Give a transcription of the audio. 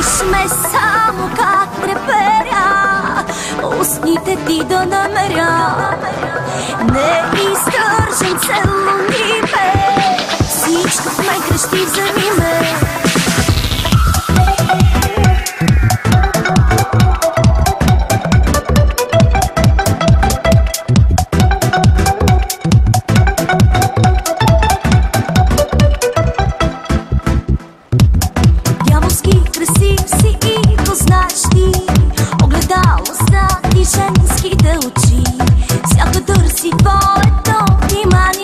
Виж ме само как треперя, устните ти да намеря. Не издържам, целуни ме, всичко в мен крещи, вземи ме. Женските очи, всяка търси твоето внимание.